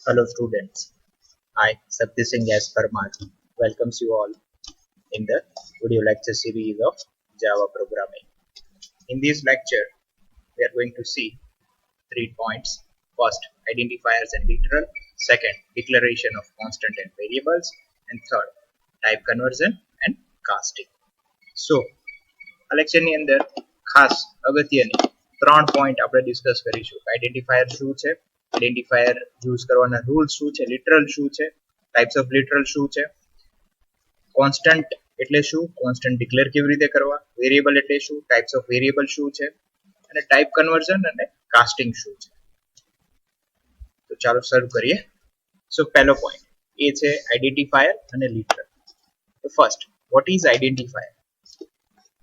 Hello students, I Sakti Singh S. Parmar welcomes you all in the video lecture series of Java programming. In this lecture, we are going to see 3 points. First, identifiers and literal. Second, declaration of constant and variables. And third, type conversion and casting. So, આ લેક્ચરની અંદર ખાસ અગત્યની 3 point આપણે discuss કરીશું. Identifier શું છે, identifier use કરવાના rules શું છે, લિટરલ શું છે, ટાઈપ્સ ઓફ લિટરલ શું છે, કોન્સ્ટન્ટ એટલે શું, કોન્સ્ટન્ટ ડિક્લેર કેવી રીતે કરવા, વેરિયેબલ એટલે શું, ટાઈપ્સ ઓફ વેરિયેબલ શું છે, અને ટાઈપ કન્વર્ઝન અને કાસ્ટિંગ શું છે. તો ચાલો શરૂ કરીએ. સો પહેલો પોઈન્ટ એ છે આઈડેન્ટિફાયર અને લિટરલ. તો first, what is identifier?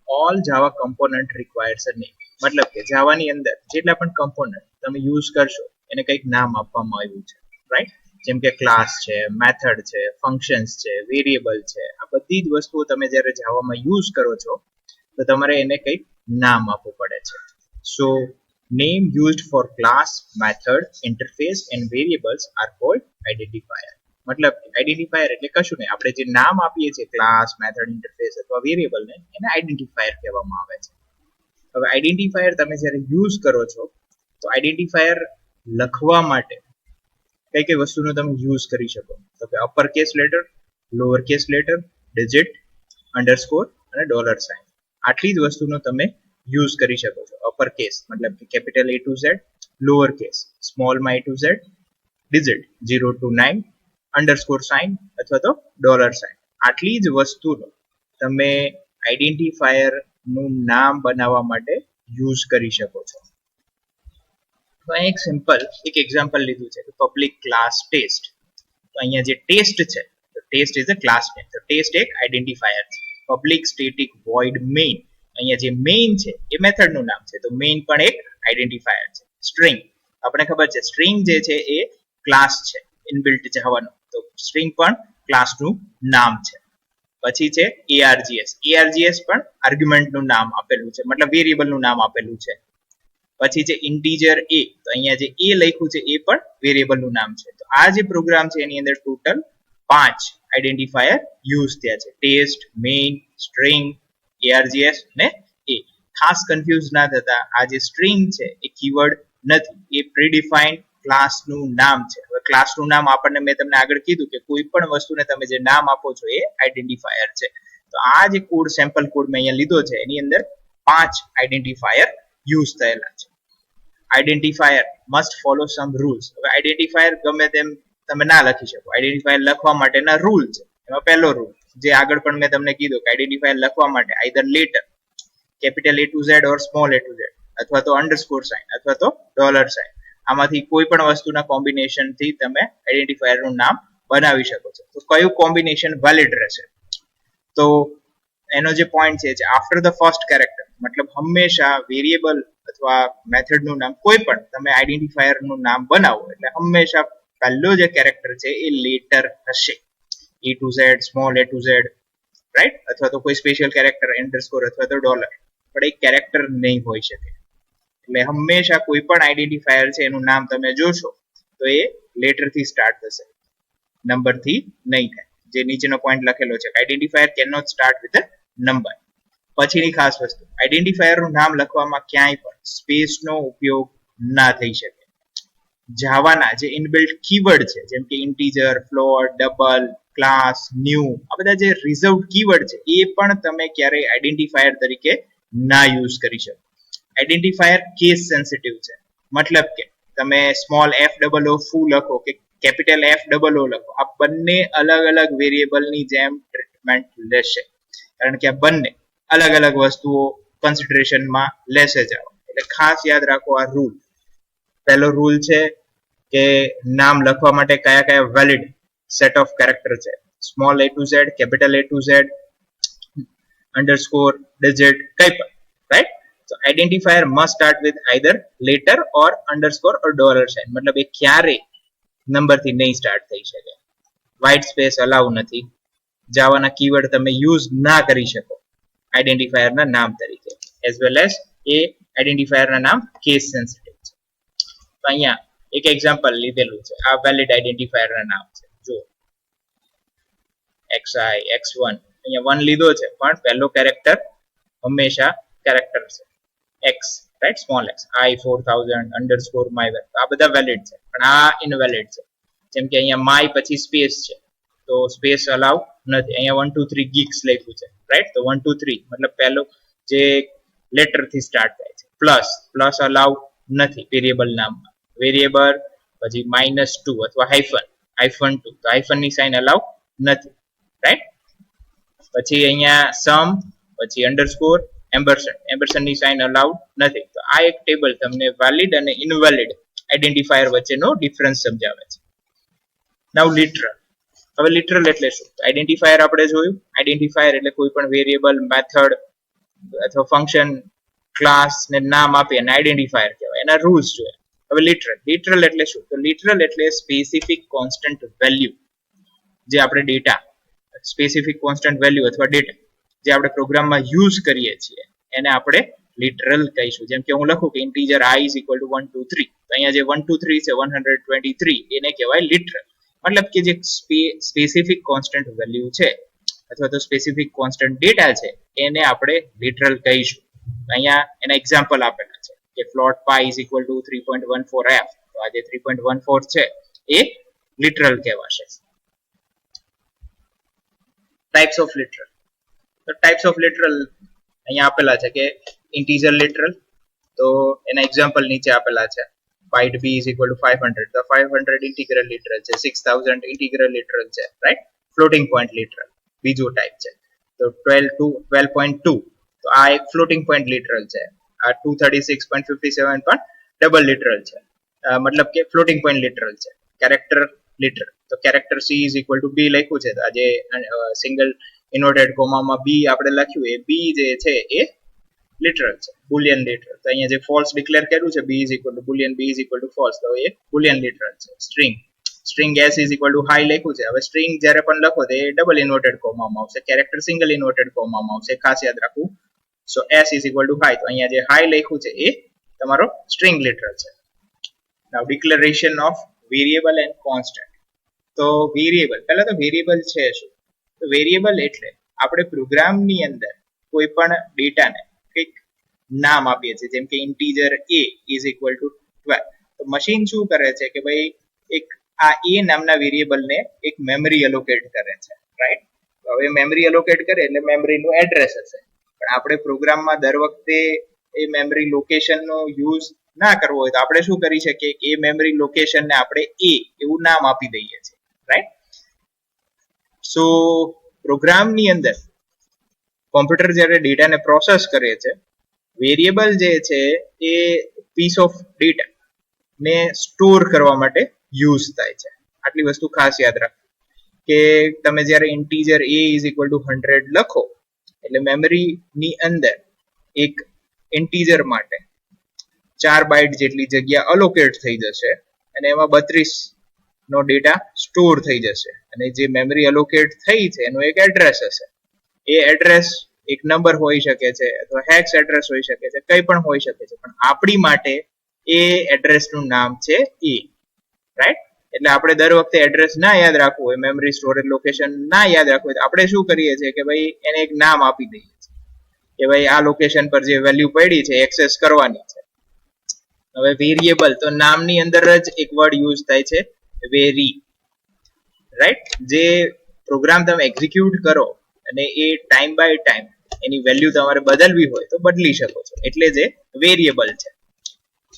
All Java component requires a name. મતલબ કે જાવાની અંદર જેટલા પણ કમ્પોનન્ટ તમે યુઝ કરશો એને કંઈક નામ આપવામાં આવ્યું છે, રાઈટ? જેમ કે ક્લાસ છે, મેથડ છે, ફંક્શન્સ છે, વેરિયેબલ છે. આ બધી જ વસ્તુઓ તમે જ્યારે જાવામાં યુઝ કરો છો તો તમારે એને કંઈક નામ આપવું પડે છે. So name used for class, method, interface and variables are called identifier. મતલબ આઈડેન્ટિફાયર એટલે કશું નહીં, આપણે જે નામ આપીએ છીએ ક્લાસ, મેથડ, ઇન્ટરફેસ અથવા વેરિયેબલને, એને આઈડેન્ટિફાયર કહેવામાં આવે છે. હવે આઈડેન્ટિફાયર તમે જ્યારે યુઝ કરો છો તો આઈડેન્ટિફાયર લખવા માટે કઈ કઈ વસ્તુનો તમે યુઝ કરી શકો? તો કે upper case letter, lower case letter, digit, underscore અને ડોલર સાઇન. આટલી જ વસ્તુનો તમે યુઝ કરી શકો છો. અપર કેસ મતલબ કે capital A to Z, lower case સ્મોલમાં A to Z, digit 0 to 9, underscore sign અથવા તો ડોલર સાઇન. આટલી જ વસ્તુનો તમે આઈડેન્ટિફાયર નું નામ બનાવવા માટે યુઝ કરી શકો છો. તો અહીં એક સિમ્પલ એક એક્ઝામ્પલ લીધું છે, પબ્લિક ક્લાસ ટેસ્ટ. તો અહીંયા જે ટેસ્ટ છે, તો test is a class name. તો ટેસ્ટ એક આઈડેન્ટિફાયર છે. પબ્લિક સ્ટેટિક વોઇડ મેઇન, અહીંયા જે મેઇન છે એ મેથડનું નામ છે, તો મેઇન પણ એક આઈડેન્ટિફાયર છે. સ્ટ્રિંગ, આપણે ખબર છે સ્ટ્રિંગ જે છે એ ક્લાસ છે ઇનબિલ્ટ જાવાનો, તો સ્ટ્રિંગ પણ ક્લાસનું નામ છે. પછી છે ARGS. ARGS પણ આર્ગ્યુમેન્ટનું નામ આપેલું છે, મતલબ વેરિયેબલનું નામ આપેલું છે. પછી છે ઇન્ટીજર A, તો અહીંયા જે A લખ્યું છે એ પણ વેરિયેબલનું નામ છે. તો આ જે પ્રોગ્રામ છે એની અંદર ટોટલ 5 આઈડેન્ટિફાયર યુઝ થયા છે: ટેસ્ટ, મેઇન, સ્ટ્રિંગ, ARGS અને A. ખાસ કન્ફ્યુઝ ના થતા, આ જે સ્ટ્રિંગ છે એ કીવર્ડ નથી, એ પ્રીડિફાઇન્ડ ક્લાસનું નામ છે. હવે ક્લાસનું નામ આપણને મેં તમને આગળ કીધું કે કોઈ પણ વસ્તુને તમે જે નામ આપો છો એ આઈડેન્ટિફાયર છે. તો આ જે કોડ, સેમ્પલ કોડ મેં અહીંયા લીધો છે, એની અંદર 5 આઈડેન્ટિફાયર યુઝ થયેલા છે. આઈડેન્ટિફાયર મસ્ટ ફોલો સમ રૂલ્સ. હવે આઈડેન્ટિફાયર ગમે તેમ તમે ના લખી શકો. આઈડેન્ટિફાયર લખવા માટેના રૂલ છે. એમાં પહેલો રૂલ જે આગળ પણ મેં તમને કીધું કે આઈડેન્ટિફાયર લખવા માટે either letter capital A to Z or small A to Z, અથવા તો અંડરસ્કોર સાઇન અથવા તો ડોલર સાઇન, આમાંથી કોઈ પણ વસ્તુના કોમ્બિનેશન થી તમે આઈડેન્ટિફાયર નું નામ બનાવી શકો છો. તો કયું કોમ્બિનેશન વેલિડ રહેશે? તો એનો જે પોઈન્ટ છે આફ્ટર ધ ફર્સ્ટ કેરેક્ટર, મતલબ હંમેશા વેરિયેબલ અથવા મેથડનું નામ કોઈ પણ તમે આઈડેન્ટિફાયર નું નામ બનાવો એટલે હંમેશા પહેલો જે કેરેક્ટર છે એ લેટર હશે. A to Z, small A to Z, right? અથવા તો કોઈ સ્પેશિયલ કેરેક્ટર અંડરસ્કોર અથવા તો ડોલર, પણ એક કેરેક્ટર નહીં હોઈ શકે. એટલે હંમેશા કોઈ પણ આઈડેન્ટિફાયર છે એનું નામ તમે જોશો તો એ લેટર થી સ્ટાર્ટ થશે, નંબર થી નહીં થાય. જે નીચેનો પોઈન્ટ લખેલો છે, identifier can not start with a number. પછીની ખાસ વસ્તુ, આઈડેન્ટિફાયર નું નામ લખવામાં ક્યાંય પણ સ્પેસ નો ઉપયોગ ના થઈ શકે. જાવાના જે ઇનબિલ્ટ કીવર્ડ છે જેમ કે integer, float, double, class, new, આ બધા જે રિઝર્વડ કીવર્ડ છે એ પણ તમે ક્યારેય આઈડેન્ટિફાયર તરીકે ના યુઝ કરી શકો. આઈડેન્ટિફાયર કેસ સેન્સિટિવ છે, મતલબ કે તમે સ્મોલ F00 ફૂલ લખો કે કેપિટલ F00 લખો, આ બંને અલગ અલગ વેરિયેબલની જેમ ટ્રીટમેન્ટ લેશે, કારણ કે આ બંને અલગ અલગ વસ્તુઓ કન્સિડરેશનમાં લેશે જાવ. એટલે ખાસ યાદ રાખો આ રૂલ. પહેલો રૂલ છે કે નામ લખવા માટે કયા કયા વેલિડ સેટ ઓફ કેરેક્ટર છે: small A to Z, capital A to Z, underscore, digit, કઈ પણ, right? So identifier must start with either letter or underscore or dollar sign. મતલબ એ ક્યારે નંબર થી નહીં સ્ટાર્ટ થઈ શકે. વ્હાઇટ સ્પેસ અલાઉ નથી. જાવાના કીવર્ડ તમે યુઝ ના કરી શકો આઈડેન્ટિફાયર ના નામ તરીકે, as well as a identifier ના નામ કેસ સેન્સિટિવ છે. તો અહીંયા એક એક્ઝામ્પલ લીધેલું છે, આ વેલિડ આઈડેન્ટિફાયર ના નામ છે. જો xi x1 અહીંયા 1 લીધો છે, પણ પહેલો કેરેક્ટર હંમેશા કેરેક્ટર છે x, right, small x. I 4000 underscore my આ બધા વેલિડ છે, પણ આ ઇનવેલિડ છે. જેમ કે અહીંયા my પછી સ્પેસ છે, તો સ્પેસ અલાઉ નથી. અહીંયા 1 2 3 ગીક્સ લખ્યું છે, રાઈટ, તો 1 2 3 મતલબ પહેલો જે લેટર થી સ્ટાર્ટ થાય છે. પ્લસ અલાઉ નથી વેરિયેબલ નામમાં. વેરિયેબલ પછી -2 અથવા હાઇફન 2, તો હાઇફન ની સાઇન અલાઉ નથી, રાઈટ. પછી અહીંયા સમ, પછી અંડરસ્કોર, એમ્પરસેન્ડ ની સાઇન અલાઉડ નથી. તો આ એક ટેબલ તમને વેલિડ અને ઇનવેલિડ આઈડેન્ટિફાયર વચ્ચેનો ડિફરન્સ સમજાવે છે. નાઉ લિટરલ. હવે લિટરલ એટલે શું? આઈડેન્ટિફાયર આપણે જોયું. આઈડેન્ટિફાયર એટલે કોઈ પણ વેરિયેબલ, મેથડ અથવા ફંક્શન, ક્લાસ ને નામ આપી અને આઈડેન્ટિફાયર કહેવાય. એના રૂલ્સ જોઈએ. હવે લિટરલ એટલે શું? તો લિટરલ એટલે સ્પેસિફિક કોન્સ્ટન્ટ વેલ્યુ, જે આપણે ડેટા, સ્પેસિફિક કોન્સ્ટન્ટ વેલ્યુ અથવા ડેટા જે આપણે પ્રોગ્રામમાં યુઝ કરીએ છીએ એને આપણે લિટરલ કહીશું. જેમ કે હું લખું કે integer i is equal to 1 2 3, તો અહીંયા જે 1 2 3 છે 123, એને કહેવાય લિટરલ. મતલબ કે જે સ્પેસિફિક કોન્સ્ટન્ટ વેલ્યુ છે અથવા તો સ્પેસિફિક કોન્સ્ટન્ટ ડેટા છે એને આપણે લિટરલ કહીશું. અહીંયા એના એક્ઝામ્પલ આપેલા છે કે float pi is equal to 3.14f, તો આ જે 3.14 છે એ લિટરલ કહેવાશે. Types of literal. તો ટાઈપ્સ ઓફ લિટરલ અહીંયા આપેલા છે કે ઇન્ટીજર લિટરલ, તો એના એક્ઝામ્પલ નીચે આપેલા છે. byte b is equal to 500, તો 500 ઇન્ટિગ્રલ લિટરલ છે. 6000 ઇન્ટિગ્રલ લિટરલ છે, રાઈટ. ફ્લોટિંગ પોઈન્ટ લિટરલ બીજો ટાઈપ છે. તો 12.2, તો આ એક ફ્લોટિંગ પોઈન્ટ લિટરલ છે. આ 236.57 પણ ડબલ લિટરલ છે, મતલબ કે ફ્લોટિંગ પોઈન્ટ લિટરલ છે. કેરેક્ટર લિટરલ, તો character c is equal to b લખ્યું છે, આ જે સિંગલ ઇન્વર્ટેડ કોમામાં b આપણે લખ્યું એ b જે છે એ લિટરલ છે. બુલિયન લિટરલ, તો અહીંયા જે ફોલ્સ ડિક્લેર કર્યું છે b is equal to boolean, b is equal to false, તો એ બુલિયન લિટરલ છે. String s is equal to high લખ્યું છે. હવે સ્ટ્રિંગ જ્યારે પણ લખો તો એ ડબલ ઇન્વર્ટેડ કોમામાં આવશે, કેરેક્ટર સિંગલ ઇન્વર્ટેડ કોમામાં આવશે, ખાસ યાદ રાખવું. સો s is equal to high, તો અહીંયા જે હાઈ લખ્યું છે એ તમારો સ્ટ્રિંગ લિટરલ છે. Now declaration of variable and constant. તો વેરિયેબલ, પહેલા તો વેરિયેબલ છે શું? તો વેરિયેબલ એટલે આપણે પ્રોગ્રામની અંદર કોઈ પણ ડેટાને કંઈક નામ આપીએ છીએ, જેમ કે integer a is equal to 12. તો મશીન શું કરે છે કે ભાઈ એક આ a નામના વેરિયેબલને એક મેમરી એલોકેટ કરે છે, રાઈટ. તો હવે મેમરી એલોકેટ કરે એટલે મેમરીનું એડ્રેસ હશે, પણ આપણે પ્રોગ્રામમાં દર વખતે એ મેમરી લોકેશનનો યુઝ ના કરવો હોય તો આપણે શું કરી શકીએ કે એ મેમરી લોકેશનને આપણે a એવું નામ આપી દઈએ છીએ, રાઈટ. સો પ્રોગ્રામની અંદર કોમ્પ્યુટર જ્યારે ડેટાને પ્રોસેસ કરે છે, વેરિયેબલ જે છે એ પીસ ઓફ ડેટા ને સ્ટોર કરવા માટે યુઝ થાય છે. આટલી વસ્તુ ખાસ યાદ રાખો કે તમે જ્યારે integer a is equal to 100 લખો એટલે મેમરીની અંદર એક ઇન્ટીજર માટે 4 બાઇટ જેટલી જગ્યા અલોકેટ થઈ જશે અને એમાં 32 નો ડેટા સ્ટોર થઈ જશે, અને જે મેમરી અલોકેટ થઈ છે એનું એક એડ્રેસ હશે. એ એડ્રેસ એક નંબર હોઈ શકે છે અથવા હેક્સ એડ્રેસ હોઈ શકે છે, કંઈ પણ હોઈ શકે છે, પણ આપણી માટે એ એડ્રેસનું નામ છે a, રાઈટ. એટલે આપણે દર વખતે એડ્રેસ ના યાદ રાખવું હોય, મેમરી સ્ટોરેજ લોકેશન ના યાદ રાખવું હોય તો આપણે શું કરીએ છીએ કે ભાઈ એને એક નામ આપી દઈએ છીએ કે ભાઈ આ લોકેશન પર જે વેલ્યુ પડી છે એક્સેસ કરવાની છે. હવે વેરિયેબલ, તો નામની અંદર જ એક વર્ડ યુઝ થાય છે વેરી, રાઈટ. જે પ્રોગ્રામ તમે એક્ઝિક્યુટ કરો અને એ ટાઈમ બાય ટાઈમ એની વેલ્યુ તમારે બદલવી હોય તો બદલી શકો છો, એટલે જે વેરિયેબલ છે.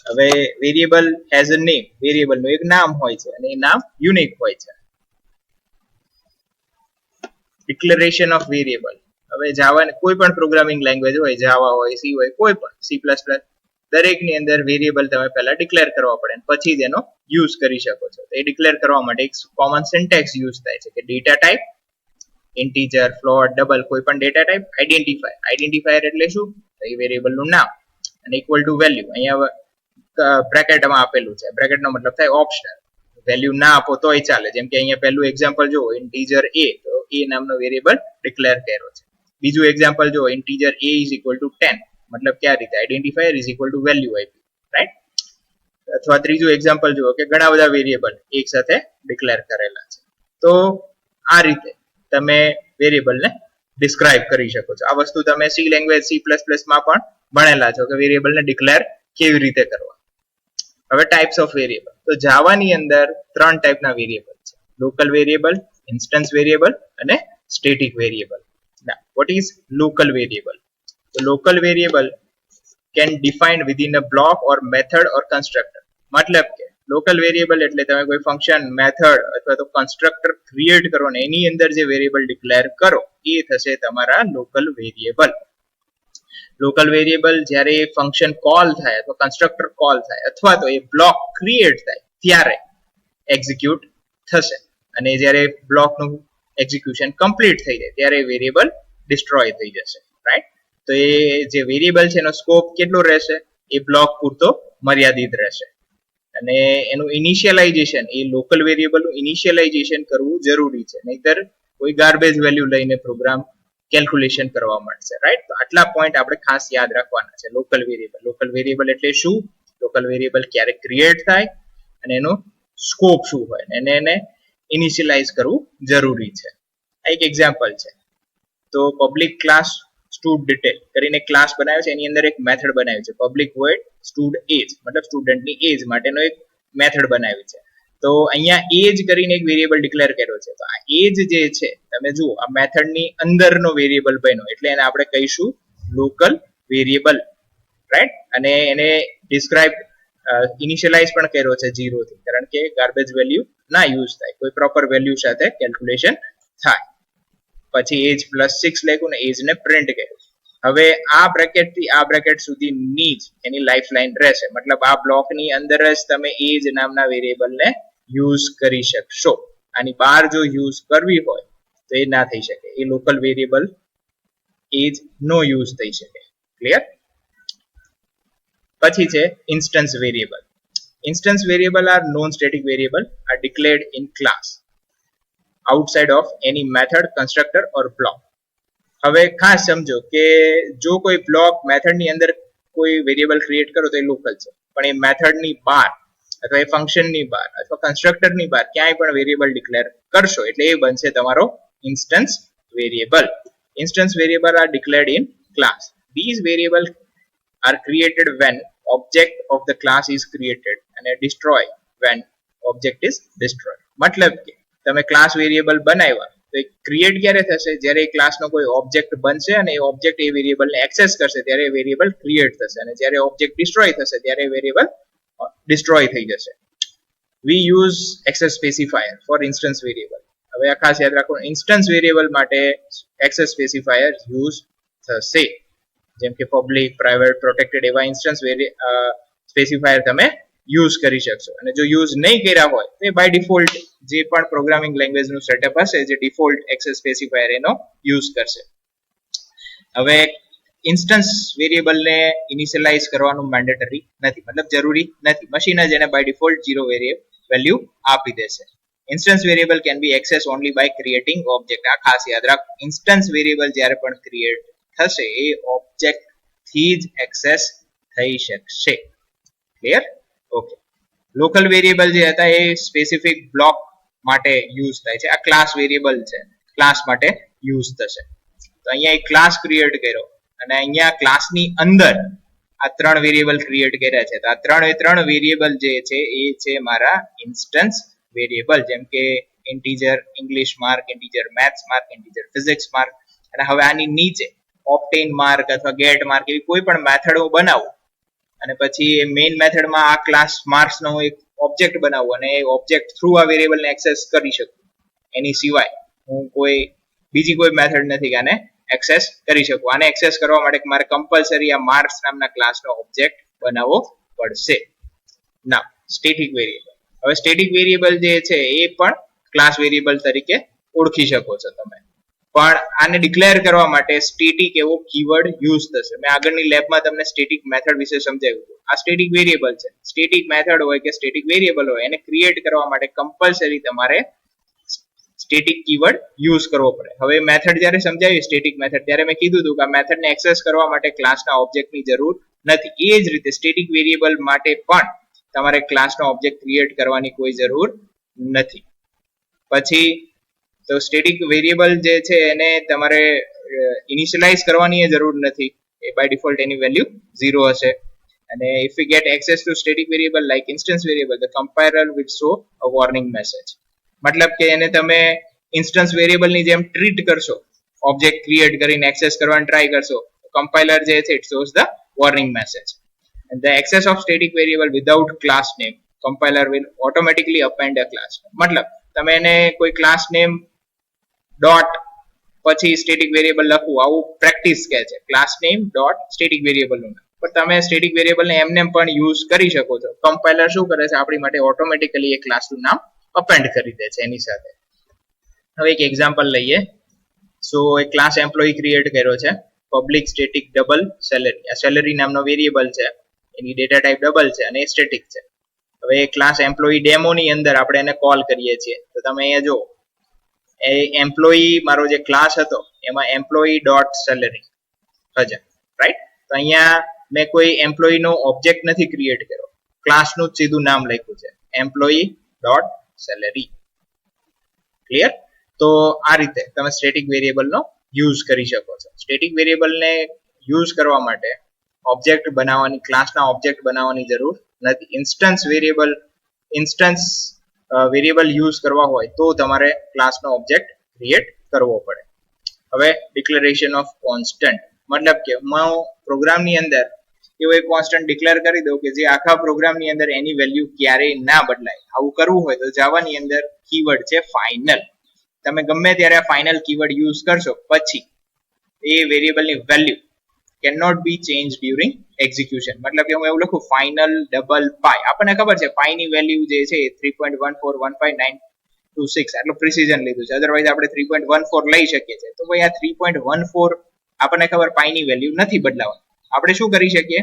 હવે વેરિયેબલ હેઝ અ નેમ, વેરિયેબલનું એક નામ હોય છે અને એ નામ યુનિક હોય છે. Declaration of variable. હવે જાવા કોઈ પણ પ્રોગ્રામિંગ લેંગ્વેજ હોય, જાવા હોય, સી હોય, કોઈ પણ C++, દરેકની અંદર વેરિયેબલ તમે પહેલા ડિક્લેર કરવા પડે પછી જ એનો યુઝ કરી શકો છો. એ ડિક્લેર કરવા માટે એક કોમન સિન્ટેક્સ યુઝ થાય છે કે data type, integer, float, double, કોઈ પણ ડેટા ટાઈપ, આઈડેન્ટિફાયર એટલે શું? એ વેરિયેબલનું નામ, અને ઇક્વલ ટુ વેલ્યુ. અહીંયા બ્રેકેટમાં આપેલું છે, બ્રેકેટનો મતલબ થાય ઓપ્શનલ, વેલ્યુ ના આપો તોય ચાલે. જેમ કે અહીંયા પહેલું એક્ઝામ્પલ જુઓ, ઇન્ટીજર a, તો a નામનો વેરિયેબલ ડિક્લેર કર્યો છે. બીજું એક્ઝામ્પલ જુઓ, integer a is equal to 10, મતલબ કયા રીતે? Identifier is equal to value આપી, રાઈટ. અથવા ત્રીજું એક્ઝામ્પલ જુઓ કે ઘણા બધા વેરિયેબલ એક સાથે ડિક્લેર કરેલા છે. તો આ રીતે તમે વેરિયેબલને ડિસ્ક્રાઇબ કરી શકો છો. આ વસ્તુ તમે સી લેંગ્વેજ C++ માં પણ ભણેલા છો કે વેરિયેબલને ડિક્લેર કેવી રીતે કરવા. હવે ટાઈપ્સ ઓફ વેરિયેબલ. તો જાવાની અંદર 3 ટાઈપના વેરિયેબલ છે: લોકલ વેરિયેબલ, ઇન્સ્ટન્સ વેરિયેબલ અને static variable. Now, what is local variable? The local variable can defined within a block or method or constructor. મતલબ કે લોકલ વેરિયેબલ એટલે તમે કોઈ ફંક્શન, મેથડ અથવા તો કન્સ્ટ્રક્ટર ક્રિએટ કરો ને એની અંદર જે વેરિયેબલ ડિક્લેર કરો એ થશે તમારા લોકલ વેરિયેબલ. લોકલ વેરિયેબલ જ્યારે એ ફંક્શન કોલ થાય અથવા કન્સ્ટ્રક્ટર કોલ થાય અથવા તો એ બ્લોક ક્રિએટ થાય ત્યારે એક્ઝિક્યુટ થશે, અને જ્યારે બ્લોકનું એક્ઝિક્યુશન કમ્પ્લીટ થઈ જાય ત્યારે વેરિયેબલ ડિસ્ટ્રોય થઈ જશે. રાઈટ? તો એ જે વેરિયેબલ છે એનો સ્કોપ કેટલો રહેશે? એ બ્લોક પૂરતો મર્યાદિત રહેશે, અને એનું ઇનિશિયલાઇઝેશન, એ લોકલ વેરિયેબલનું ઇનિશિયલાઇઝેશન કરવું જરૂરી છે, નહીતર કોઈ ગાર્બેજ વેલ્યુ લઈને પ્રોગ્રામ કેલ્ક્યુલેશન કરવા માંડશે. રાઈટ? તો આટલા પોઈન્ટ આપણે ખાસ યાદ રાખવાના છે. લોકલ વેરિયેબલ, લોકલ વેરિયેબલ એટલે શું, લોકલ વેરિયેબલ ક્યારે ક્રિએટ થાય અને એનો સ્કોપ શું હોય, અને એને ઇનિશિયલાઇઝ કરવું જરૂરી છે. એક એક્ઝામ્પલ છે. તો પબ્લિક ક્લાસ સ્ટુડ ડિટેલ કરીને ક્લાસ બનાવ્યો છે, એની અંદર એક મેથડ બનાવી છે પબ્લિક વોઇડ સ્ટુડ એજ, મતલબ સ્ટુડન્ટની એજ માટેનો એક મેથડ બનાવી છે. તો અહીંયા એજ કરીને એક વેરિયેબલ ડિક્લેર કર્યો છે. તો આ એજ જે છે તમે જુઓ આ મેથડની અંદરનો વેરિયેબલ બન્યો, એટલે એને આપણે કહીશું લોકલ વેરિયેબલ. રાઈટ? અને એને ડિસ્ક્રાઇબ ઇનિશિયલાઇઝ પણ કર્યો છે 0 થી, કારણ કે ગાર્બેજ વેલ્યુ ના યુઝ થાય, કોઈ પ્રોપર વેલ્યુ સાથે કેલ્ક્યુલેશન થાય. પછી એજ +6 લખ્યું ને એજ ને પ્રિન્ટ કર્યું. હવે આ બ્રેકેટ થી આ બ્રેકેટ સુધીની જ એની લાઈફ લાઈન રહેશે, મતલબ આ બ્લોકની અંદર જ તમે એજ નામના વેરિયેબલને યુઝ કરી શકશો. આની બહાર જો યુઝ કરવી હોય તો એ ના થઈ શકે, એ લોકલ વેરિયેબલ એજ નો યુઝ થઈ શકે. ક્લિયર? પછી છે instance variable. Instance variable are non static variable are declared in class outside of any method, constructor or block. હવે ખાસ સમજો કે જો કોઈ બ્લોક મેથડની અંદર કોઈ વેરિયેબલ ક્રિએટ કરો તો એ લોકલ છે, પણ એ મેથડની બહાર અથવા એ ફંક્શનની બહાર અથવા કન્સ્ટ્રક્ટરની બહાર ક્યાંય પણ વેરિયેબલ ડિક્લેર કરશો એટલે એ બનશે તમારો instance variable. Instance variable are declared in class. These variables are created when object of the class is created and destroyed when object is destroyed. મતલબ કે તમે ક્લાસ વેરિયેબલ બનાવ્યા તો એ ક્રિએટ ક્યારે થશે? જ્યારે એ ક્લાસનો કોઈ ઓબ્જેક્ટ બનશે અને એ ઓબ્જેક્ટ એ વેરિયેબલને એક્સેસ કરશે ત્યારે એ વેરિયેબલ ક્રિએટ થશે, અને જ્યારે ઓબ્જેક્ટ ડિસ્ટ્રોય થશે ત્યારે એ વેરિયેબલ ડિસ્ટ્રોય થઈ જશે. We use access specifier for instance variable. હવે આ ખાસ યાદ રાખો, ઇન્સ્ટન્સ વેરિયેબલ માટે એક્સેસ સ્પેસિફાયર યુઝ થશે, જેમ કે પબ્લિક, પ્રાઇવેટ, પ્રોટેક્ટેડ એવા ઇન્સ્ટન્સ સ્પેસિફાયર તમે યુઝ કરી શકશો. અને જો યુઝ નહીં કર્યા હોય તો બાય ડિફોલ્ટ જે પણ પ્રોગ્રામિંગ લેંગ્વેજનું સેટઅપ હશે, જે ડિફોલ્ટ એક્સેસ સ્પેસિફાયર એનો યુઝ કરશે. હવે ઇન્સ્ટન્સ વેરિયેબલને ઇનિશિયલાઇઝ કરવાનું મેન્ડેટરી નથી, મતલબ જરૂરી નથી. મશીન જ એને બાય ડિફોલ્ટ 0 વેલ્યુ આપી દેશે. Instance variable can be access only by creating object. આ ખાસ યાદ રાખો, ઇન્સ્ટન્સ વેરિયેબલ જ્યારે પણ ક્રિએટ થશે એ ઓબ્જેક્ટ થી જ એક્સેસ થઈ શકશે. ક્લિયર? ઓકે. લોકલ વેરિયેબલ જે હતા એ સ્પેસિફિક બ્લોક માટે યુઝ થાય છે. આ ક્લાસ વેરિયેબલ છે, ક્લાસ માટે યુઝ થશે. તો અહીંયા એક ક્લાસ ક્રિએટ કર્યો અને અહીંયા ક્લાસની અંદર આ 3 વેરિયેબલ ક્રિએટ કર્યા છે. તો આ ત્રણ વેરિયેબલ જે છે એ છે મારા ઇન્સ્ટન્સ વેરિયેબલ, જેમ કે integer English mark, integer maths mark, integer physics mark. અને હવે આની નીચે ઓપ્ટેન માર્ક અથવા ગેટ માર્ક એવી કોઈ પણ મેથડ હું બનાવું અને પછી એ મેઇન મેથડમાં આ ક્લાસ માર્ક્સનો હું એક ઓબ્જેક્ટ બનાવું અને એ ઓબ્જેક્ટ થ્રુ આ વેરિયેબલને એક્સેસ કરી શકું. એની સિવાય હું કોઈ બીજી કોઈ મેથડ નથી કે આને એક્સેસ કરી શકું. આને એક્સેસ કરવા માટે મારે કમ્પલસરી આ માર્ક્સ નામના ક્લાસનો ઓબ્જેક્ટ બનાવવો પડશે. ના, સ્ટેટિક વેરિયેબલ. હવે સ્ટેટિક વેરિયેબલ જે છે એ પણ ક્લાસ વેરિયેબલ તરીકે ઓળખી શકો છો તમે, પણ આને ડિક્લેર કરવા માટે સ્ટેટિક એવો કીવર્ડ યુઝ થશે. મેં આગળની લેબમાં તમને સ્ટેટિક મેથડ વિશે સમજાવ્યું હતું. આ સ્ટેટિક વેરિયેબલ છે. સ્ટેટિક મેથડ હોય કે સ્ટેટિક વેરિયેબલ હોય એને ક્રિએટ કરવા માટે કમ્પલસરી તમારે સ્ટેટિક કીવર્ડ યુઝ કરવો પડે. હવે મેથડ જ્યારે સમજાવી સ્ટેટિક મેથડ ત્યારે મેં કીધું હતું કે આ મેથડને એક્સેસ કરવા માટે ક્લાસના ઓબ્જેક્ટની જરૂર નથી. એ જ રીતે સ્ટેટિક વેરિયેબલ માટે પણ તમારે ક્લાસનો ઓબ્જેક્ટ ક્રિએટ કરવાની કોઈ જરૂર નથી. પછી તો સ્ટેટિક વેરિયેબલ જે છે એને તમારે ઇનિશિયલાઇઝ કરવાની જરૂર નથી, એ બાય ડિફોલ્ટ એની વેલ્યુ 0 હશે. અને if we get access to static variable like instance variable, the compiler will show a warning message. મતલબ કે એને તમે ઇન્સ્ટન્સ વેરિયેબલ ની જેમ ટ્રીટ કરશો, ઓબ્જેક્ટ ક્રિએટ કરીને એક્સેસ કરવાની ટ્રાય કરશો, કમ્પાઇલર જે છે it shows the warning message. And the access of static variable without class name, compiler will automatically append a class name. મતલબ તમે એને કોઈ ક્લાસ નેમ ડોટ પછી સ્ટેટિક વેરિયેબલ લખવું, આવું પ્રેક્ટિસ કહે છે, class name dot static variable નું. પણ તમે સ્ટેટિક વેરિયેબલ ને એમને પણ યુઝ કરી શકો છો. કમ્પાઇલર શું કરે છે, આપણી માટે ઓટોમેટિકલી એ ક્લાસનું નામ અપેન્ડ કરી દે છે એની સાથે. હવે એક એક્ઝામ્પલ લઈએ. સો એક ક્લાસ એમ્પ્લોયી ક્રિએટ કર્યો છે, પબ્લિક સ્ટેટિક ડબલ સેલેરી. આ સેલેરી નામનો વેરિયેબલ છે, એની ડેટા ટાઈપ ડબલ છે અને સ્ટેટિક છે. હવે ક્લાસ એમ્પ્લોયી ડેમો ની અંદર આપણે એને કોલ કરીએ છીએ. તો તમે અહીંયા જો એ એમ્પ્લોયી મારો જે ક્લાસ હતો એમાં એમ્પ્લોયી ડોટ સેલેરી હશે, રાઈટ. તો અહીંયા મેં કોઈ એમ્પ્લોયી નો ઓબ્જેક્ટ નથી ક્રિએટ કર્યો, ક્લાસનું જ સીધું નામ લખ્યું છે, એમ્પ્લોયી ડોટ સેલેરી. ક્લિયર? તો આ રીતે તમે સ્ટેટિક વેરિયેબલ નો યુઝ કરી શકો છો. સ્ટેટિક વેરિયેબલ ને યુઝ કરવા માટે ઓબ્જેક્ટ બનાવવાની, ક્લાસના ઓબ્જેક્ટ બનાવવાની જરૂર નથી. ઇન્સ્ટન્સ વેરિયેબલ યુઝ કરવા હોય તો તમારે ક્લાસનો ઓબ્જેક્ટ ક્રિએટ કરવો પડે. હવે ડિક્લેરેશન ઓફ કોન્સ્ટન્ટ, મતલબ કે હું પ્રોગ્રામની અંદર એવો એક કોન્સ્ટન્ટ ડિક્લેર કરી દઉં કે જે આખા પ્રોગ્રામની અંદર એની વેલ્યુ ક્યારેય ના બદલાય. આવું કરવું હોય તો જાવાની અંદર કીવર્ડ છે ફાઇનલ. તમે ગમે ત્યારે આ ફાઇનલ કીવર્ડ યુઝ કરશો પછી એ વેરિયેબલની value can not be change during execution. મતલબ કે હું એવું લખું ફાઇનલ ડબલ પાઈ, આપણને ખબર છે પાઈ ની વેલ્યુ જે છે 3.1415926, આટલું પ્રિસિઝન લીધું છે, અધરવાઇઝ આપણે 3.14 લઈ શકીએ છીએ. તો ભાઈ આ 3.14 આપણને ખબર પાઈ ની વેલ્યુ નથી બદલાવાની, આપણે શું કરી શકીએ,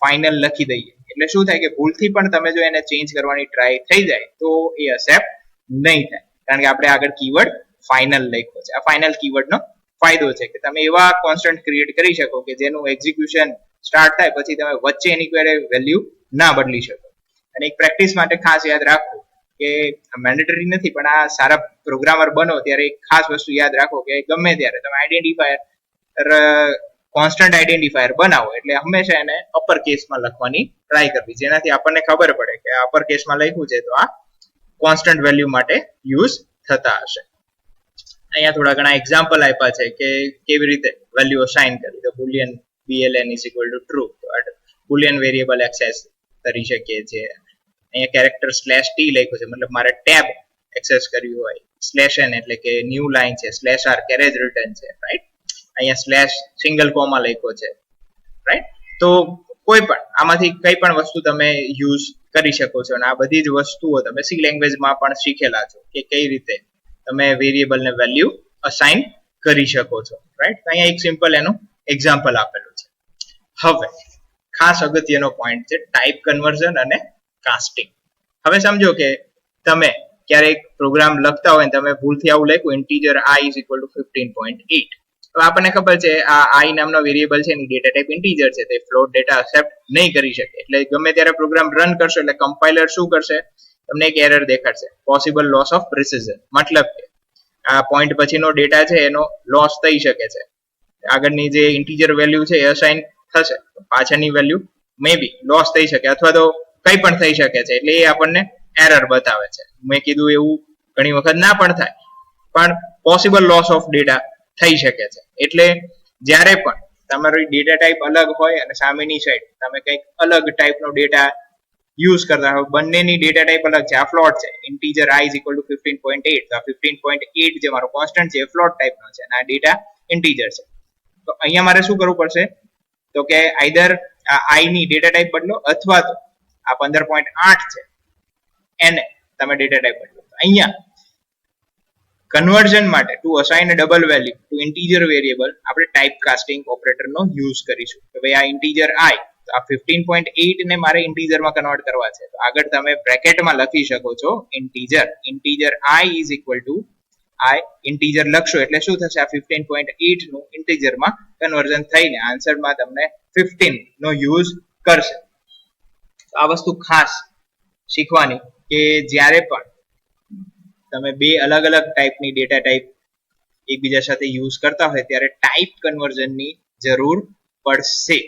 ફાઇનલ લખી દઈએ. એટલે શું થાય કે ભૂલથી પણ તમે જો એને ચેન્જ કરવાની ટ્રાય થઈ જાય તો એ એક્સેપ્ટ નહીં થાય, કારણ કે આપણે આગળ કીવર્ડ ફાઇનલ લખ્યો છે. આ ફાઇનલ કીવર્ડનો ફાયદો છે કે તમે એવા કોન્સ્ટન્ટ ક્રિએટ કરી શકો કે જેનું એક્ઝિક્યુશન સ્ટાર્ટ થાય પછી તમે વચ્ચે એની કોઈ વેલ્યુ ના બદલી શકો. અને એક પ્રેક્ટિસ માટે ખાસ યાદ રાખવું કે મેન્ડેટરી નથી, પણ આ સારા પ્રોગ્રામર બનો ત્યારે એક ખાસ વસ્તુ યાદ રાખો કે ગમે ત્યારે તમે આઈડેન્ટિફાયર, કોન્સ્ટન્ટ આઈડેન્ટિફાયર બનાવો એટલે હંમેશા એને અપર કેસમાં લખવાની ટ્રાય કરવી, જેનાથી આપણને ખબર પડે કે અપર કેસમાં લખ્યું છે તો આ કોન્સ્ટન્ટ વેલ્યુ માટે યુઝ થતા હશે. અહીંયા થોડા ઘણા એક્ઝામ્પલ આપ્યા છે કે કેવી રીતે વેલ્યુ અસાઇન કરવી. તો Boolean BLN is equal to true, તો બુલિયન વેરિયેબલ એક્સેસ કરી શકીએ છીએ. અહીંયા કેરેક્ટર /t લખ્યું છે, મતલબ મારે ટેબ એક્સેસ કર્યું હોય, /n એટલે કે ન્યૂ લાઈન છે, /r કેરેજ રિટર્ન છે, રાઈટ. અહીંયા સિંગલ કોમા લખ્યો છે, રાઈટ. તો કોઈ પણ આમાંથી કઈ પણ વસ્તુ તમે યુઝ કરી શકો છો. અને આ બધી જ વસ્તુઓ તમે સી લેંગ્વેજમાં પણ શીખેલા છો કે કઈ રીતે તમે વેરિયેબલ ને વેલ્યુ અસાઇન કરી શકો છો, રાઈટ. અહીંયા એક સિમ્પલ એનું એક્ઝામ્પલ આપેલું છે. હવે ખાસ અગત્યનો પોઈન્ટ છે ટાઈપ કન્વર્ઝન અને કાસ્ટિંગ. હવે સમજો કે તમે ક્યારેક પ્રોગ્રામ લખતા હોય તમે ભૂલથી આવું લખ્યું integer i is equal to 15.8. હવે આપણને ખબર છે આ i નામનો વેરિયેબલ છે એની ડેટા ટાઈપ ઇન્ટીજર છે, તે ફ્લોટ ડેટા એક્સેપ્ટ નહીં કરી શકે. એટલે ગમે ત્યારે પ્રોગ્રામ રન કરશો એટલે કમ્પાઇલર શું કરશે, તમને એક એરર દેખાડશે, પોસિબલ લોસ ઓફ પ્રિસિઝન. મતલબ કે આ પોઈન્ટ પછીનો ડેટા છે એનો લોસ થઈ શકે છે, આગળની જે ઇન્ટીજર વેલ્યુ છે એ અસાઇન થશે, પાછળની વેલ્યુ મે બી લોસ થઈ શકે અથવા તો કઈ પણ થઈ શકે છે, એટલે એ આપણને એરર બતાવે છે. મેં કીધું એવું ઘણી વખત ના પણ થાય, પણ પોસિબલ લોસ ઓફ ડેટા થઈ શકે છે. એટલે જ્યારે પણ તમારી ડેટા ટાઈપ અલગ હોય અને સામેની સાઈડ તમે કંઈક અલગ ટાઈપનો ડેટા યુઝ કરતા હોય, બંનેની ડેટા ટાઈપ અલગ છે, આ ફ્લોટ છે, integer i is equal to 15.8, તો આ 15.8 જે મારો કોન્સ્ટન્ટ છે એ ફ્લોટ ટાઈપનો છે અને આ ડેટા ઇન્ટીજર છે. તો અહીંયા મારે શું કરવું પડશે, તો કે આઈધર આ i ની ડેટા ટાઈપ બદલો અથવા તો આ 15.8 છે એને તમે ડેટા ટાઈપ બદલો. અહીંયા કન્વર્ઝન માટે to assign double value to integer variable આપણે ટાઈપ કાસ્ટિંગ ઓપરેટરનો યુઝ કરીશું. કે ભાઈ આ ઇન્ટીજર i, તો આ 15.8 ને મારે ઇન્ટીજરમાં કન્વર્ટ કરવા છે, તો આગળ તમે બ્રેકેટમાં લખી શકો છો integer i is equal to i integer લખશો એટલે શું થશે, આ 15.8 નું ઇન્ટીજરમાં કન્વર્ઝન થઈને આન્સરમાં તમને 15 નો યુઝ કરશે. આ વસ્તુ ખાસ શીખવાની કે જ્યારે પણ તમે બે અલગ અલગ ટાઈપની ડેટા ટાઈપ એકબીજા સાથે યુઝ કરતા હોય ત્યારે ટાઈપ કન્વર્ઝનની જરૂર પડશે.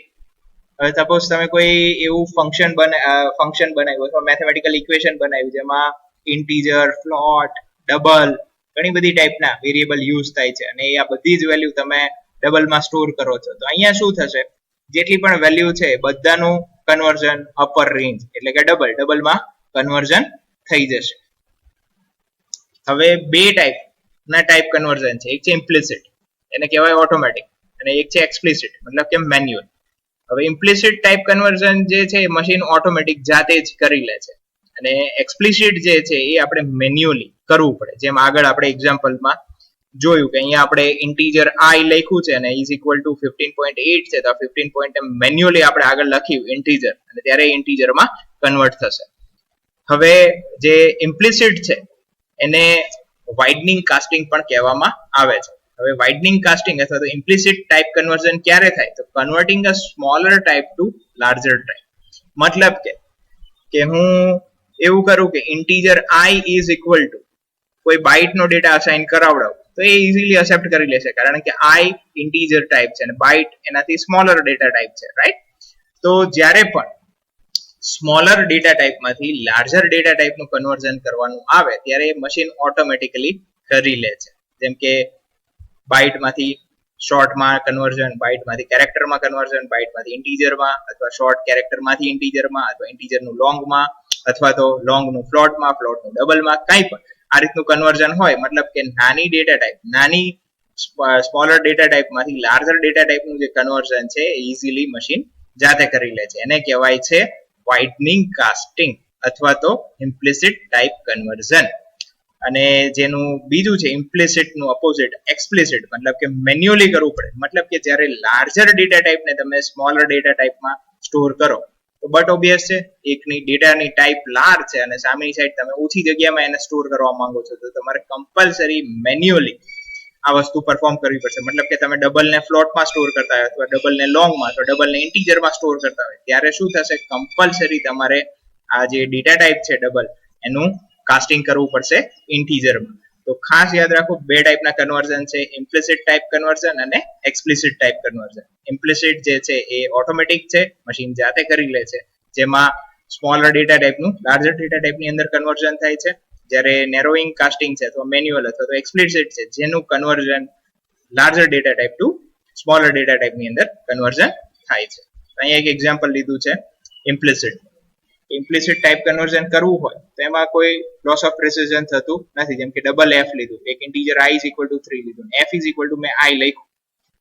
હવે સપોઝ તમે કોઈ એવું ફંક્શન બનાવ્યું અથવા મેથેમેટિકલ ઇક્વેશન બનાવ્યું જેમાં ઇન્ટીજર, ફ્લોટ, ડબલ ઘણી બધી ટાઈપના વેરિયેબલ યુઝ થાય છે અને આ બધી જ વેલ્યુ તમે ડબલમાં સ્ટોર કરો છો. તો અહીંયા શું થશે, જેટલી પણ વેલ્યુ છે બધાનું કન્વર્ઝન અપર રેન્જ એટલે કે ડબલમાં કન્વર્ઝન થઈ જશે. હવે બે ટાઈપના ટાઈપ કન્વર્ઝન છે. એક છે ઇમ્પ્લિસિટ, એને કહેવાય ઓટોમેટિક, અને એક છે એક્સપ્લિસિટ મતલબ કે મેન્યુઅલ. હવે ઇમ્પ્લિસિટ ટાઈપ કન્વર્ઝન જે છે મશીન ઓટોમેટિક જાતે જ કરી લે છે અને એક્સપ્લિસિટ જે છે એ આપણે મેન્યુઅલી કરવું પડે. જેમ આગળ આપણે એક્ઝામ્પલમાં જોયું કે અહીંયા આપણે ઇન્ટીજર આઈ લખ્યું છે અને ઇઝ ઇક્વલ ટુ 15.8 છે, તો આ 15 મેન્યુઅલી આપણે આગળ લખ્યું ઇન્ટીજર અને ત્યારે ઇન્ટીજરમાં કન્વર્ટ થશે. હવે જે ઇમ્પ્લિસિટ છે એને વાઇડનિંગ કાસ્ટિંગ પણ કહેવામાં આવે છે. હવે વાઇડનિંગ કાસ્ટિંગ અથવા તો ઇમ્પ્લિસિટ ટાઈપ કન્વર્ઝન ક્યારે થાય, તો converting a smaller type to larger type. મતલબ કે હું એવું કરું કે integer I is equal to કોઈ બાઇટ નો ડેટા અસાઇન કરાવડાવું તો એ ઇઝીલી એક્સેપ્ટ કરી લેશે, કારણ કે આઈ ઇન્ટીજર ટાઈપ છે અને બાઇટ એનાથી સ્મોલર ડેટા ટાઈપ છે, રાઈટ. તો જ્યારે પણ સ્મોલર ડેટા ટાઈપમાંથી લાર્જર ડેટા ટાઈપનું કન્વર્ઝન કરવાનું આવે ત્યારે મશીન ઓટોમેટિકલી કરી લે છે. જેમ કે બાઇટમાંથી શોર્ટમાં કન્વર્ઝન, બાઇટમાંથી કેરેક્ટરમાં કન્વર્ઝન, બાઇટમાંથી ઇન્ટીજરમાં, અથવા શોર્ટ કેરેક્ટરમાંથી ઇન્ટીજરમાં, અથવા ઇન્ટીજરનું લોંગમાં, અથવા તો લોંગનું ફ્લોટમાં, ફ્લોટનું ડબલમાં, કંઈ પણ આ રીતનું કન્વર્ઝન હોય. મતલબ કે નાની ડેટા ટાઈપ, નાની સ્મોલર ડેટા ટાઈપમાંથી લાર્જર ડેટા ટાઈપનું જે કન્વર્ઝન છે ઇઝીલી મશીન જાતે કરી લે છે. એને કહેવાય છે વાઇડનિંગ કાસ્ટિંગ અથવા તો ઇમ્પ્લિસિટ ટાઈપ કન્વર્ઝન. અને જેનું બીજું છે ઇમ્પ્લિસિટ નું અપોઝિટ એક્સપ્લિસિટ, મતલબ કે મેન્યુઅલી કરવું પડે. મતલબ કે જ્યારે લાર્જર ડેટા ટાઈપને તમે સ્મોલર ડેટા ટાઈપમાં સ્ટોર કરો તો બટ ઓબ્વિયસ છે એકની ડેટાની ટાઈપ લાર્જ છે અને સામેની સાઈડ તમે ઓછી જગ્યામાં એને સ્ટોર કરવા માંગો છો, તો તમારે કમ્પલસરી મેન્યુઅલી આ વસ્તુ પરફોર્મ કરવી પડશે. મતલબ કે તમે ડબલને ફ્લોટમાં સ્ટોર કરતા હોય અથવા ડબલને લોંગમાં અથવા ડબલને ઇન્ટીજરમાં સ્ટોર કરતા હોય ત્યારે શું થશે, કમ્પલસરી તમારે આ જે ડેટા ટાઈપ છે ડબલ એનું કાસ્ટિંગ કરવું પડશે ઇન્ટીજરમાં. તો ખાસ યાદ રાખો બે ટાઈપના કન્વર્ઝન છે, ઇમ્પ્લિસિટ ટાઈપ કન્વર્ઝન અને એક્સપ્લિસિટ ટાઈપ કન્વર્ઝન. ઇમ્પ્લિસિટ જે છે એ ઓટોમેટિક છે, મશીન જાતે કરી લે છે, જેમાં સ્મોલર ડેટા ટાઈપનું લાર્જર ડેટા ટાઈપની અંદર કન્વર્ઝન થાય છે. જ્યારે નેરોઈંગ કાસ્ટિંગ છે અથવા મેન્યુઅલ અથવા તો એક્સપ્લિસિટ છે જેનું conversion larger data type to smaller data ટાઈપની અંદર કન્વર્ઝન થાય છે. અહીંયા એક એક્ઝામ્પલ લીધું છે ઇમ્પ્લિસિટ. ઇમ્પ્લિસિટ ટાઈપ કન્વર્ઝન કરવું હોય તો એમાં કોઈ લોસ ઓફ પ્રિસિઝન થતું નથી. જેમ કે ડબલ એફ લીધું, એક integer I is equal two 3 લીધું, એફ ઇઝ ઇક્વલ ટુ મેં આઈ લખ્યું,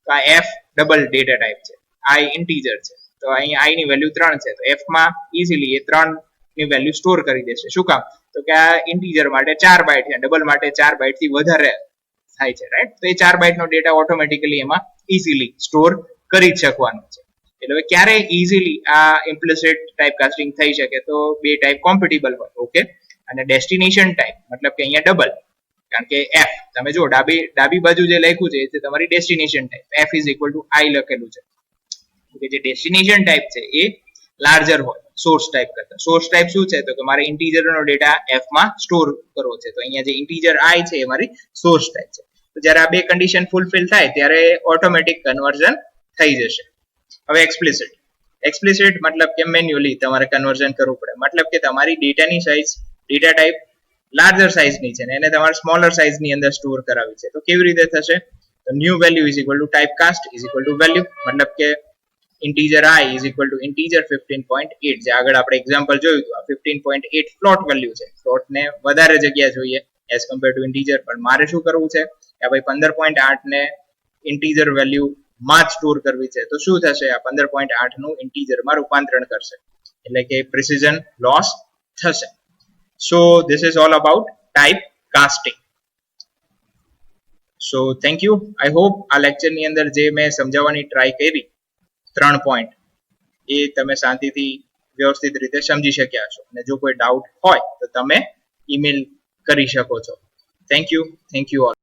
તો આ એફ ડબલ ડેટા ટાઈપ છે, આઈ ઇન્ટીજર છે, તો અહીં આઈ ની વેલ્યુ 3 છે, તો એફ માં ઇઝીલી એ 3 ની વેલ્યુ સ્ટોર કરી દેશે. શું કામ, તો કે આ ઇન્ટીજર માટે 4 બાઇટ છે, ડબલ માટે 4 બાઇટ થી વધારે થાય છે, રાઈટ. તો એ 4 બાઇટ નો ડેટા ઓટોમેટિકલી એમાં ઇઝીલી સ્ટોર કરી શકવાનો છે. એટલે હવે ક્યારે ઇઝીલી આ ઇમ્પ્લિસિટ ટાઈપ કાસ્ટિંગ થઈ શકે, તો બે ટાઈપ કોમ્પિટેબલ હોય, ઓકે. અને ડેસ્ટિનેશન ટાઈપ મતલબ કે અહીંયા ડબલ, કારણ કે એફ તમે જો ડાબી બાજુ જે લખ્યું છે એ તમારી destination type, F is equal to I લખેલું છે. કે જે ડેસ્ટિનેશન ટાઈપ છે એ લાર્જર હોય સોર્સ ટાઈપ કરતા. સોર્સ ટાઈપ શું છે, તો કે મારે ઇન્ટીજર નો ડેટા એફ માં સ્ટોર કરવો છે, તો અહીંયા જે ઇન્ટીજર આઈ છે એ મારી સોર્સ ટાઈપ છે. તો જ્યારે આ બે કન્ડિશન ફૂલફિલ થાય ત્યારે ઓટોમેટિક કન્વર્ઝન થઈ જશે. હવે એક્સપ્લિસિટ મતલબ કે મેન્યુઅલી તમારે કન્વર્ઝન કરવું પડે. મતલબ કે તમારી ડેટાની સાઇઝ ડેટા ટાઈપ લાર્જર સાઇઝની છે ને એને તમારે સ્મોલર સાઇઝની અંદર સ્ટોર કરાવી છે. તો કેવી રીતે થશે, તો new value is equal to type cast is equal to value, મતલબ કે integer I is equal to integer 15.8, જે આગળ આપણે એક્ઝામ્પલ જોયું હતું. આ 15.8 ફ્લોટ વેલ્યુ છે, ફ્લોટને વધારે જગ્યા જોઈએ એઝ કમ્પેર ટુ ઇન્ટીજર, પણ મારે શું કરવું છે કે ભાઈ 15.8 ને ઇન્ટીજર વેલ્યુ માં જ સ્ટોર કરવી છે. તો શું થશે, આ 15.8 નું ઇન્ટીજરમાં રૂપાંતરણ કરશે, એટલે કે પ્રિસિઝન લોસ થશે. So this is all about type casting. So thank you. I hope આ લેક્ચરની અંદર જે મેં સમજાવવાની ટ્રાય કરી 3 પોઈન્ટ એ તમે શાંતિથી વ્યવસ્થિત રીતે સમજી શક્યા છો. અને જો કોઈ ડાઉટ હોય તો તમે ઈમેલ કરી શકો છો. Thank you all.